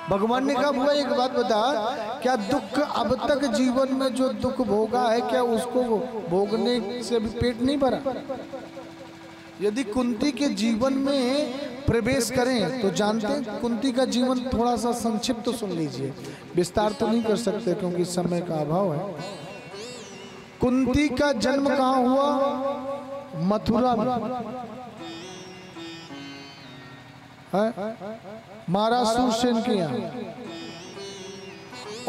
भगवान ने कहा बुआ एक बात बता, क्या दुख अब तक जीवन में जो दुख भोगा है क्या उसको भोगने से भी पेट नहीं भरा? यदि कुंती के जीवन में प्रवेश करें तो जानते हैं कुंती का जीवन थोड़ा सा संक्षिप्त तो सुन लीजिए, विस्तार तो नहीं कर सकते क्योंकि समय का अभाव है। कुंती का जन्म कहाँ हुआ? मथुरा में, महाराज सूरसेन के यहाँ।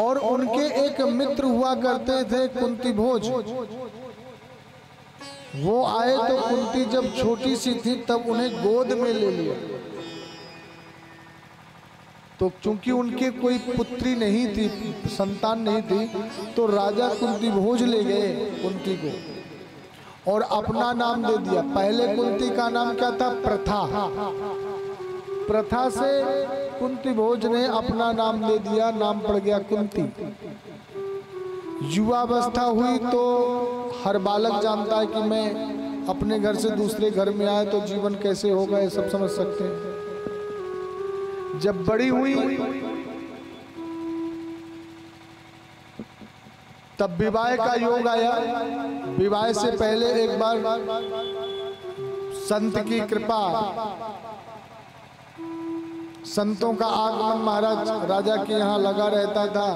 और उनके एक मित्र हुआ करते थे कुंती भोज। वो आए तो कुंती जब छोटी सी थी तब उन्हें गोद में ले लिया। तो चूंकि उनके कोई पुत्री नहीं थी, संतान नहीं थी, तो राजा कुंती भोज ले गए कुंती को और अपना नाम दे दिया। पहले कुंती का नाम क्या था? प्रथा। प्रथा से कुंती भोज ने अपना नाम दे दिया, नाम पड़ गया कुंती। युवावस्था हुई तो हर बालक जानता है कि मैं अपने घर से दूसरे घर में आए तो जीवन कैसे होगा, ये सब समझ सकते हैं। जब बड़ी हुई तब विवाह का योग आया। विवाह से पहले एक बार संत की कृपा, संतों का आगमन महाराज राजा के यहाँ लगा रहता था।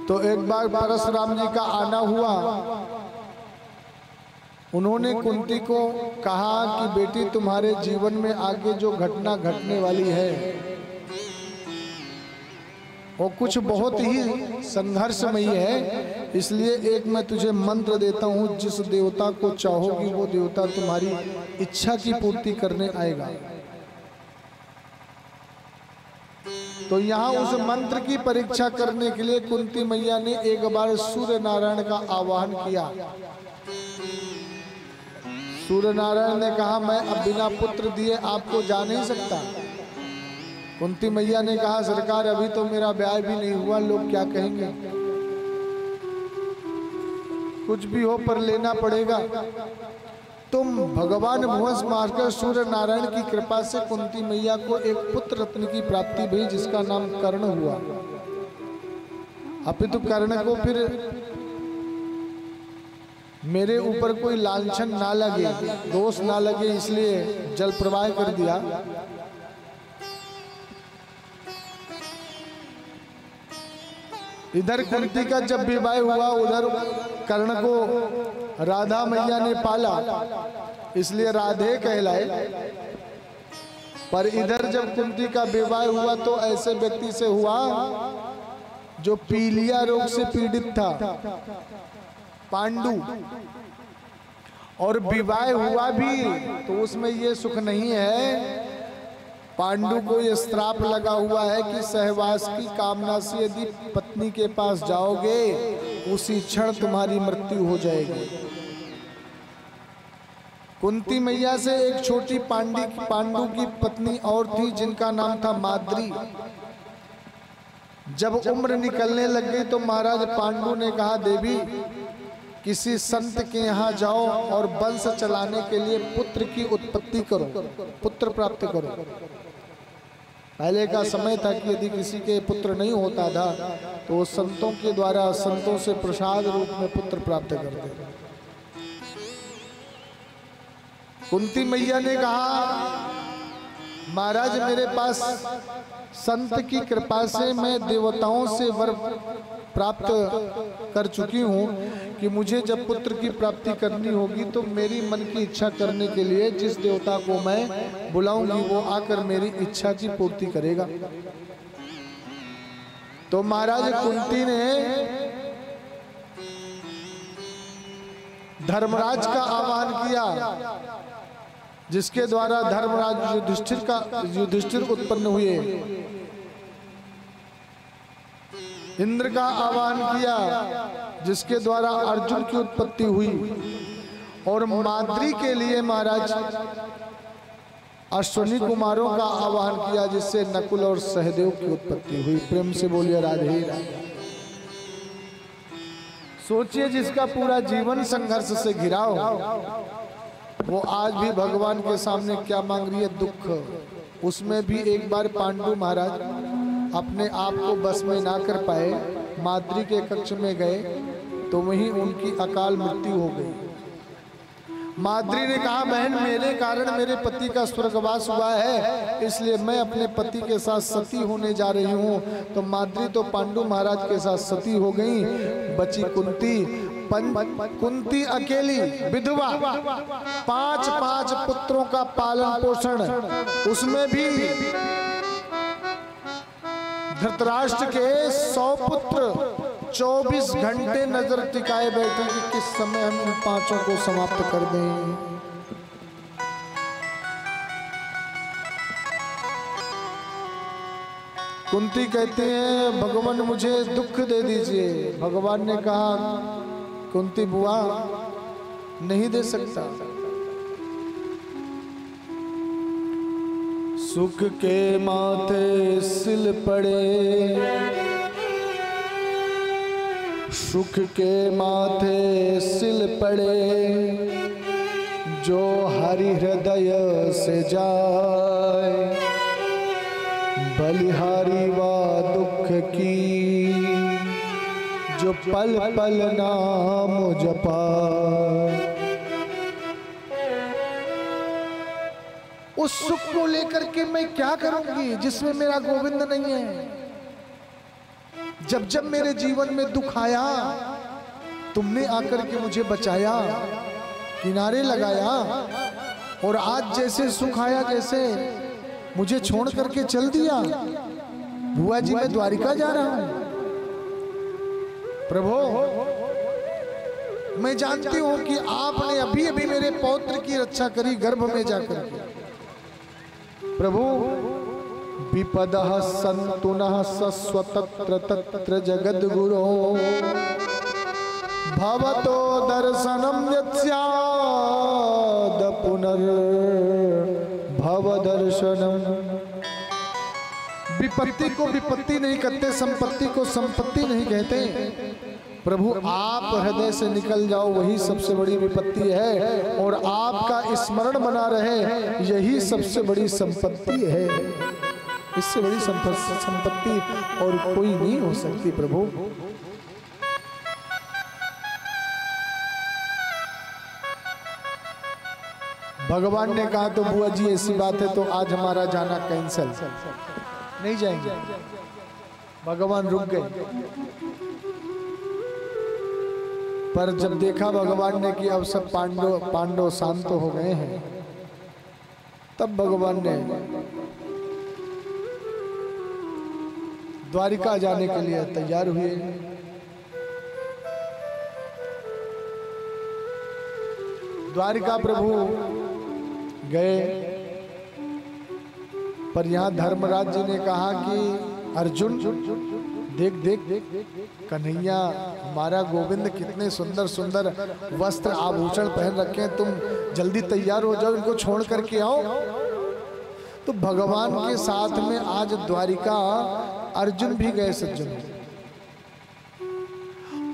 तो एक बार परशुराम जी का आना हुआ। उन्होंने कुंती को कहा कि बेटी तुम्हारे जीवन में आगे जो घटना घटने वाली है वो कुछ बहुत ही संघर्षमयी है, इसलिए एक मैं तुझे मंत्र देता हूँ, जिस देवता को चाहोगी वो देवता तुम्हारी इच्छा की पूर्ति करने आएगा। तो यहाँ उस मंत्र की परीक्षा करने के लिए कुंती मैया ने एक बार सूर्य नारायण का आवाहन किया। सूर्य नारायण ने कहा मैं अब बिना पुत्र दिए आपको जा नहीं सकता। कुंती मैया ने कहा सरकार अभी तो मेरा ब्याह भी नहीं हुआ, लोग क्या कहेंगे। कुछ भी हो पर लेना पड़ेगा। तुम भगवान भुवंश मारकर सूर्य नारायण की कृपा से कुंती मैया को एक पुत्र रत्न की प्राप्ति हुई जिसका नाम कर्ण हुआ। अपितु कर्ण को फिर मेरे ऊपर कोई लांछन ना लगे, दोष ना लगे, इसलिए जल प्रवाह कर दिया। इधर कुंती का जब विवाह हुआ उधर कर्ण को राधा मैया ने पाला, इसलिए राधे कहलाए। पर इधर जब कुंती का विवाह हुआ तो ऐसे व्यक्ति से हुआ जो पीलिया रोग से पीड़ित था, पांडु। और विवाह हुआ भी तो उसमें ये सुख नहीं है। पांडु को ये श्राप लगा हुआ है कि सहवास की कामना से यदि पत्नी के पास जाओगे उसी क्षण तुम्हारी मृत्यु हो जाएगी। कुंती मैया से एक छोटी पांडु की पत्नी और थी जिनका नाम था माद्री। जब उम्र निकलने लग गई तो महाराज पांडु ने कहा देवी किसी संत के यहाँ जाओ और वंश चलाने के लिए पुत्र की उत्पत्ति करो, पुत्र प्राप्त करो। पहले का समय था कि यदि किसी के पुत्र नहीं होता था तो वो संतों के द्वारा संतों से प्रसाद रूप में पुत्र प्राप्त करते थे। कुंती मैया ने कहा महाराज मेरे पास संत की कृपा से मैं देवताओं से वर प्राप्त कर चुकी हूँ कि मुझे जब पुत्र की प्राप्ति करनी होगी तो मेरी मन की इच्छा करने के लिए जिस देवता को मैं बुलाऊंगी वो आकर मेरी इच्छा की पूर्ति करेगा। तो महाराज कुंती ने धर्मराज का आह्वान किया जिसके द्वारा धर्मराज युधिष्ठिर उत्पन्न हुए। इंद्र का आह्वान किया जिसके द्वारा अर्जुन की उत्पत्ति हुई। और माद्री के लिए महाराज अश्विनी कुमारों का आह्वान किया जिससे नकुल और सहदेव की उत्पत्ति हुई। प्रेम से बोलिए राधे राधे। सोचिए जिसका पूरा जीवन संघर्ष से घिरा हो, वो आज भी भगवान के सामने क्या मांग रही है? दुख। उसमें भी एक बार पांडु महाराज अपने आप को बस में ना कर पाए, माद्री के कक्ष में गए तो वहीं उनकी अकाल मृत्यु हो गई। माद्री ने कहा, बहन मेरे कारण मेरे पति का स्वर्गवास हुआ है, इसलिए मैं अपने पति के साथ सती होने जा रही हूँ। तो माद्री तो पांडु महाराज के साथ सती हो गई, बची कुंती। कुंती अकेली विधवा, 5 पुत्रों का पालन पोषण, उसमें भी धृतराष्ट्र के 100 पुत्र 24 घंटे नजर टिकाए बैठे कि किस समय हम इन 5 को समाप्त कर दें। कुंती कहती है, भगवान मुझे दुख दे दीजिए। भगवान ने कहा, कुंती बुआ नहीं दे सकता। सुख के माथे सिल पड़े, सुख के माथे सिल पड़े, जो हरि हृदय से जाए, बलिहारी वा दुख की, जो पल पल नाम जपा। उस सुख को लेकर के मैं क्या करूंगी जिसमें मेरा गोविंद नहीं है? जब जब मेरे जीवन में दुख आया, तुमने आकर के मुझे बचाया, किनारे लगाया, और आज जैसे सुख आया जैसे मुझे छोड़ करके चल दिया। बुआ जी मैं द्वारिका जा रहा हूं। प्रभु मैं जानती हूं कि आपने अभी अभी मेरे पौत्र की रक्षा करी गर्भ में जाकर के। प्रभु विपदः सन्तुनः सस्वतत्र तत्र जगद्गुरो, भवतो दर्शनम यत्स्याद पुनर्भव दर्शनम। विपत्ति को विपत्ति नहीं कहते, संपत्ति को संपत्ति नहीं कहते। प्रभु आप हृदय से निकल जाओ, वही सबसे बड़ी विपत्ति है, और आपका स्मरण बना रहे यही सबसे बड़ी संपत्ति है। इससे बड़ी संपत्ति और कोई नहीं हो सकती। प्रभु भगवान ने कहा, तो बुआ जी ऐसी बात है तो आज हमारा जाना कैंसल, नहीं जाएंगे। भगवान रुक गए, पर जब देखा भगवान ने कि अब सब पांडव शांत हो गए हैं, तब भगवान ने द्वारिका जाने के लिए तैयार हुए। द्वारिका प्रभु गए, पर यहाँ धर्मराज जी ने कहा कि अर्जुन देख देख कन्हैया हमारा गोविंद कितने सुंदर सुंदर वस्त्र आभूषण पहन रखे हैं, तुम जल्दी तैयार हो जाओ, इनको छोड़ करके आओ। तो भगवान के साथ में आज द्वारिका अर्जुन भी गए सज्जन।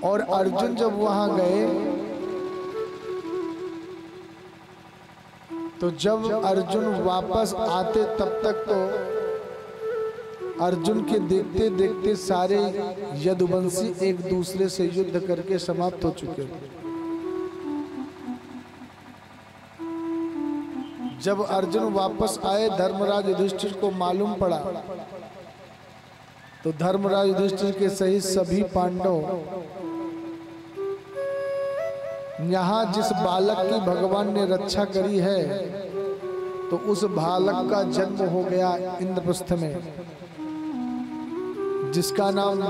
और अर्जुन जब वहां गए तो जब अर्जुन वापस आते तब तक तो अर्जुन के देखते देखते सारे यदुवंशी एक दूसरे से युद्ध करके समाप्त हो चुके थे। जब अर्जुन वापस आए, धर्मराज युधिष्ठिर को मालूम पड़ा, तो धर्मराज युधिष्ठिर के सहित सभी पांडव यहाँ जिस बालक की भगवान ने रक्षा करी है, तो उस बालक का जन्म हो गया इंद्रप्रस्थ में, जिसका नाम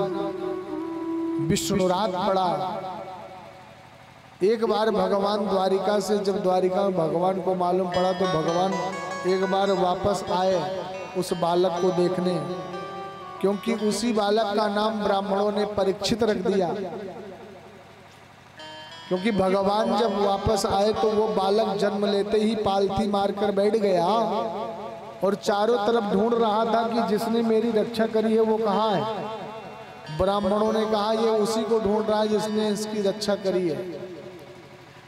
विष्णुरात पड़ा। एक बार भगवान द्वारिका से, जब द्वारिका में भगवान को मालूम पड़ा, तो भगवान एक बार वापस आए उस बालक को देखने, क्योंकि उसी बालक का नाम ब्राह्मणों ने परीक्षित रख दिया। क्योंकि भगवान जब वापस आए तो वो बालक जन्म लेते ही पालथी मारकर बैठ गया और चारों तरफ ढूंढ रहा था कि जिसने मेरी रक्षा करी है वो कहाँ है। ब्राह्मणों ने कहा ये उसी को ढूंढ रहा है जिसने इसकी रक्षा करी है।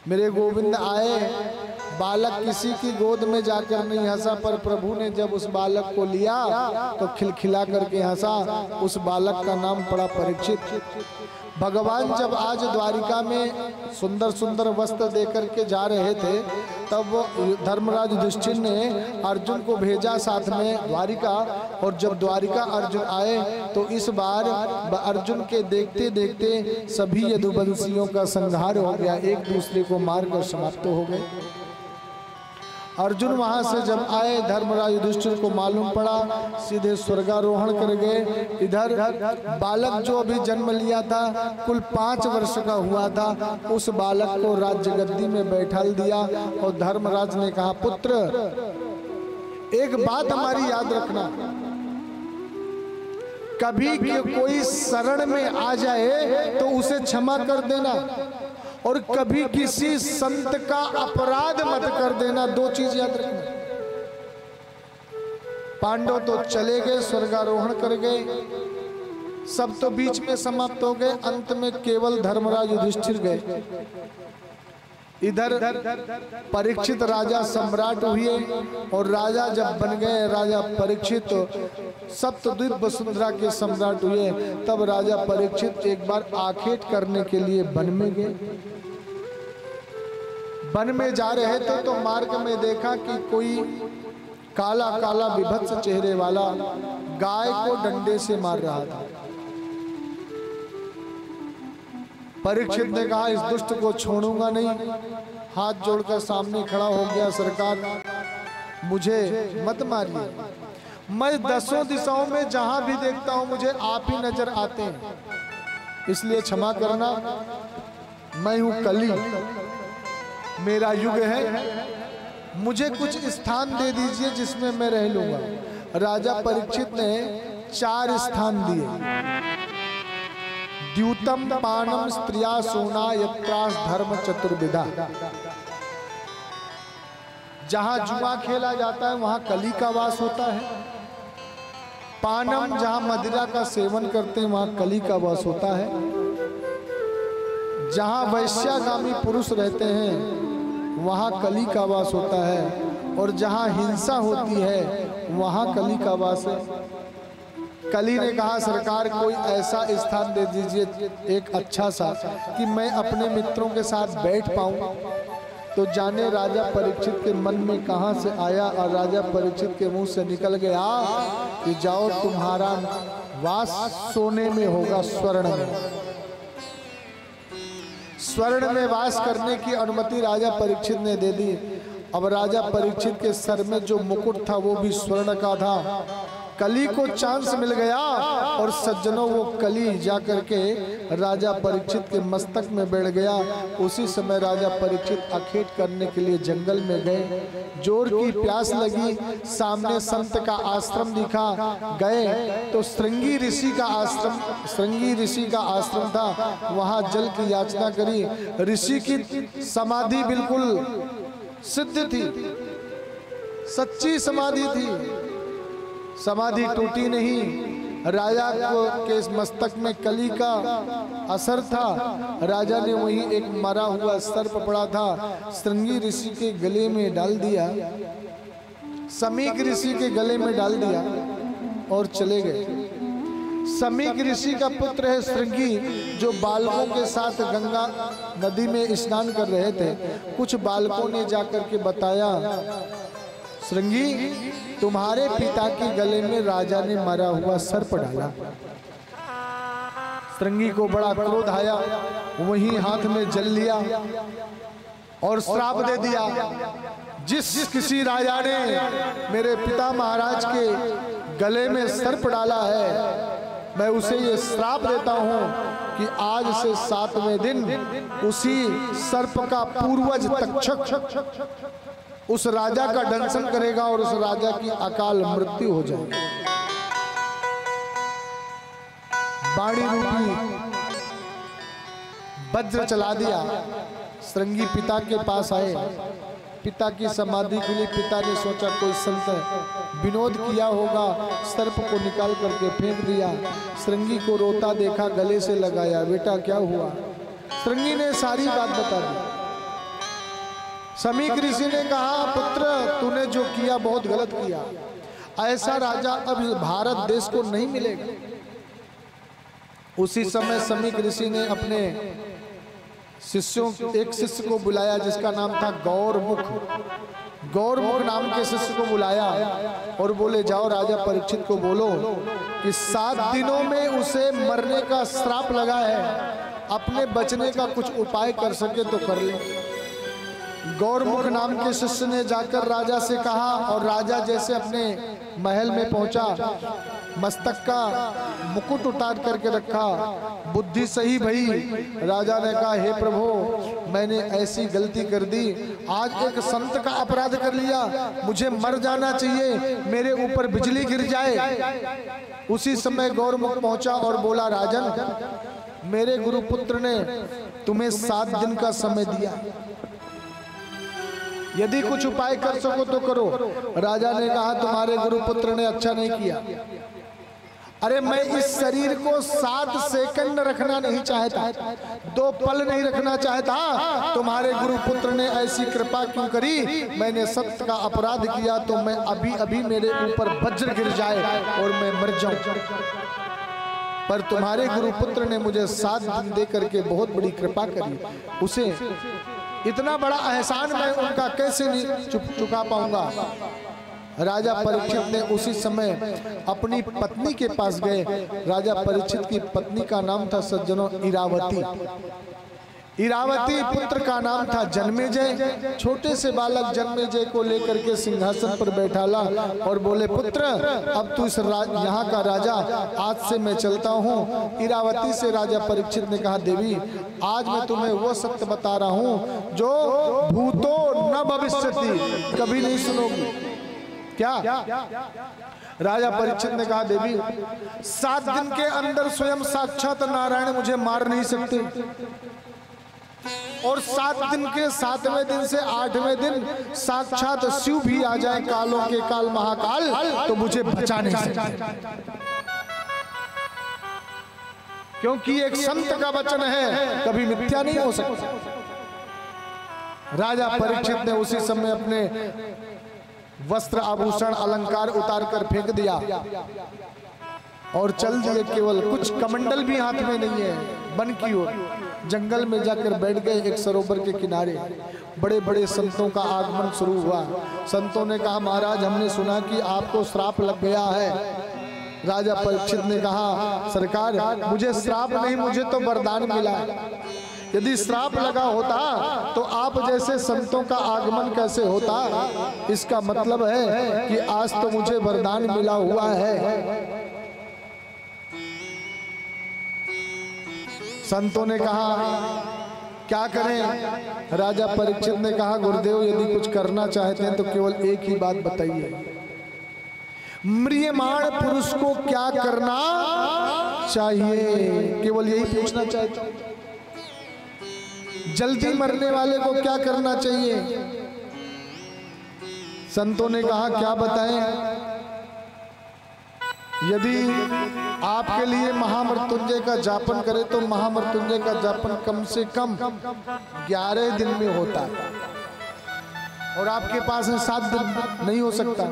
मेरे गोविंद आए, बालक किसी की गोद में जाकर नहीं हंसा, पर प्रभु ने जब उस बालक को लिया तो खिलखिला करके हंसा। उस बालक का नाम पड़ा परीक्षित। भगवान जब आज द्वारिका में सुंदर सुंदर वस्त्र देकर के जा रहे थे, तब धर्मराज युधिष्ठिर ने अर्जुन को भेजा साथ में द्वारिका। और जब द्वारिका अर्जुन आए तो इस बार अर्जुन के देखते देखते सभी यदुवंशियों का संहार हो गया, एक दूसरे को मारकर समाप्त हो गए। अर्जुन वहां से जब आए, धर्मराज युधिष्ठिर को मालूम पड़ा, सीधे स्वर्गारोहण कर गए। इधर बालक जो अभी जन्म लिया था, कुल 5 वर्ष का हुआ था, उस बालक को राज्य गद्दी में बैठाल दिया। और धर्मराज ने कहा, पुत्र एक बात हमारी याद रखना, कभी कोई शरण में आ जाए तो उसे क्षमा कर देना, और कभी किसी संत का अपराध मत कर देना। 2 चीज याद रखना। पांडव तो चले गए, स्वर्गारोहण कर गए, सब तो बीच में समाप्त हो गए, अंत में केवल धर्मराज युधिष्ठिर गए। इधर परीक्षित राजा सम्राट हुए, और राजा जब बन गए राजा परीक्षित सप्तद्वीप वसुंधरा के सम्राट हुए, तब राजा परीक्षित एक बार आखेट करने के लिए वन में गए। वन में जा रहे थे तो मार्ग में देखा कि कोई काला काला विभत्स चेहरे वाला गाय को डंडे से मार रहा था। परीक्षित ने कहा, इस दुष्ट को छोड़ूंगा नहीं। हाथ जोड़कर सामने खड़ा हो गया, सरकार मुझे मत मारिए, मैं 10 दिशाओं में जहां भी देखता हूं मुझे आप ही नजर आते हैं, इसलिए क्षमा करना। मैं हूं कली, मेरा युग है, मुझे कुछ स्थान दे दीजिए जिसमें मैं रह लूंगा। राजा परीक्षित ने 4 स्थान दिए। द्यूतम पानम स्त्रिया सोना यत्रास धर्म चतुर्विधा। जहां जुआ खेला जाता है वहां कली का वास होता है। पानम, जहां मदिरा का सेवन करते हैं वहां कली का वास होता है। जहां वैश्यागामी पुरुष रहते हैं वहां कली का वास होता है, और जहां हिंसा होती है वहां कली का वास है। कली ने कहा, सरकार कोई ऐसा स्थान दे दीजिए एक अच्छा सा कि मैं अपने मित्रों के साथ बैठ पाऊं। तो जाने राजा परीक्षित के मन में कहां से आया, और राजा परीक्षित के मुंह से निकल गया कि जाओ तुम्हारा वास सोने में होगा, स्वर्ण में। स्वर्ण में वास करने की अनुमति राजा परीक्षित ने दे दी। अब राजा परीक्षित के सर में जो मुकुट था वो भी स्वर्ण का था। कली को चांस मिल गया, और सज्जनों वो कली जाकर के राजा परीक्षित के मस्तक में बैठ गया। उसी समय राजा परीक्षित अखेट करने के लिए जंगल में गए। जोर की प्यास लगी, सामने संत का आश्रम दिखा, गए तो श्रृंगी ऋषि का आश्रम था। वहां जल की याचना करी। ऋषि की समाधि बिल्कुल सिद्ध थी, सच्ची समाधि थी, समाधि टूटी नहीं। राजा के मस्तक में कली का असर था। राजा ने वहीं एक मरा हुआ सर्प पड़ा था, श्रृंगी ऋषि के गले में डाल दिया, समीक ऋषि के गले में डाल दिया और चले गए। समीक ऋषि का पुत्र है श्रृंगी, जो बालकों के साथ गंगा नदी में स्नान कर रहे थे। कुछ बालकों ने जाकर के बताया, श्रृंगी तुम्हारे पिता के गले में राजा ने मरा हुआ सर्प डाला। श्रृंगी को बड़ा क्रोध आया, वहीं हाथ में जल लिया और श्राप दे दिया, जिस किसी राजा ने मेरे पिता महाराज के गले में सर्प डाला है, मैं उसे ये श्राप देता हूं कि आज से 7वें दिन उसी सर्प का पूर्वज तक्षक उस राजा का दंशन करेगा और उस राजा की अकाल मृत्यु हो जाएगी। बाणी रूपी वज्र चला दिया। श्रृंगी पिता के पास आए, पिता की समाधि के लिए पिता ने सोचा कोई संत है, विनोद किया होगा, सर्प को निकाल करके फेंक दिया। श्रृंगी को रोता देखा, गले से लगाया, बेटा क्या हुआ? श्रृंगी ने सारी बात बता दी। समीक ऋषि ने कहा पुत्र तूने जो किया बहुत गलत किया, ऐसा राजा अब भारत देश को नहीं मिलेगा। उसी समय समीक ऋषि ने अपने शिष्यों एक शिष्य को बुलाया जिसका नाम था गौरमुख। गौरमुख नाम के शिष्य को बुलाया और बोले जाओ राजा परीक्षित को बोलो कि 7 दिनों में उसे मरने का श्राप लगा है, अपने बचने का कुछ उपाय कर सके तो कर ले। गौरमुख नाम के शिष्य ने जाकर राजा से कहा और राजा जैसे अपने महल में पहुंचा, मस्तक का मुकुट उतार करके रखा, बुद्धि सही भई। राजा ने कहा हे प्रभु मैंने ऐसी गलती कर दी, आज एक संत का अपराध कर लिया, मुझे मर जाना चाहिए, मेरे ऊपर बिजली गिर जाए। उसी समय गौरमुख पहुंचा और बोला राजन मेरे गुरुपुत्र ने तुम्हें 7 दिन का समय दिया, यदि कुछ उपाय कर सको तो करो। राजा ने कहा तुम्हारे गुरुपुत्र ने अच्छा नहीं किया। अरे मैं इस शरीर को 7 सेकंड रखना नहीं चाहता, 2 पल नहीं रखना चाहता, तुम्हारे गुरुपुत्र ने ऐसी कृपा क्यों करी? मैंने सत्य का अपराध किया तो मैं अभी अभी मेरे ऊपर वज्र गिर जाए और मैं मर जाऊं, पर तुम्हारे गुरुपुत्र ने मुझे 7 दिन दे करके बहुत बड़ी कृपा करी, उसे इतना बड़ा एहसान मैं उनका कैसे नहीं चुका पाऊंगा। राजा परीक्षित ने उसी समय अपनी पत्नी के पास गए। राजा परीक्षित की पत्नी का नाम था सज्जनों इरावती। इरावती पुत्र का नाम था जन्मेजय। छोटे से बालक जन्मेजय को लेकर के सिंहासन पर बैठाला और बोले पुत्र अब तू इस यहाँ का राजा, आज से मैं चलता हूँ। इरावती से राजा परीक्षित ने कहा देवी आज मैं तुम्हें वो सत्य बता रहा हूँ जो भूतो न भविष्यति, कभी नहीं सुनोगी। क्या? राजा परीक्षित ने कहा देवी 7 दिन के अंदर स्वयं साक्षात नारायण मुझे मार नहीं सकते, और 7 दिन के 7वें दिन से 8वें दिन साक्षात शिव भी आ जाए, कालों के काल महाकाल, तो मुझे बचा नहीं सकते, क्योंकि एक संत का वचन है कभी मिथ्या नहीं हो सकता। राजा परीक्षित ने उसी समय अपने वस्त्र आभूषण अलंकार उतार कर फेंक दिया और चल दिए। केवल कुछ कमंडल भी हाथ में नहीं है, वन की ओर जंगल में जाकर बैठ गए एक सरोवर के किनारे। बड़े बड़े संतों का आगमन शुरू हुआ। संतों ने कहा महाराज हमने सुना कि आपको श्राप लग गया है। राजा परीक्षित ने कहा सरकार मुझे श्राप नहीं, मुझे तो वरदान मिला है। यदि श्राप लगा होता तो आप जैसे संतों का आगमन कैसे होता? इसका मतलब है कि आज तो मुझे वरदान मिला हुआ है। संतों ने कहा क्या करें? राजा परीक्षित ने कहा गुरुदेव यदि कुछ करना चाहते हैं तो केवल एक ही बात बताइए, म्रियमाण पुरुष को क्या करना चाहिए? केवल यही पूछना चाहता हूं। जल्दी मरने वाले को क्या करना चाहिए? संतों ने कहा क्या बताएं? यदि आपके लिए महामृत्युंजय का जापन करे तो महामृत्युंजय का जापन कम से कम 11 दिन में होता है, और आपके पास 7 दिन नहीं हो सकता।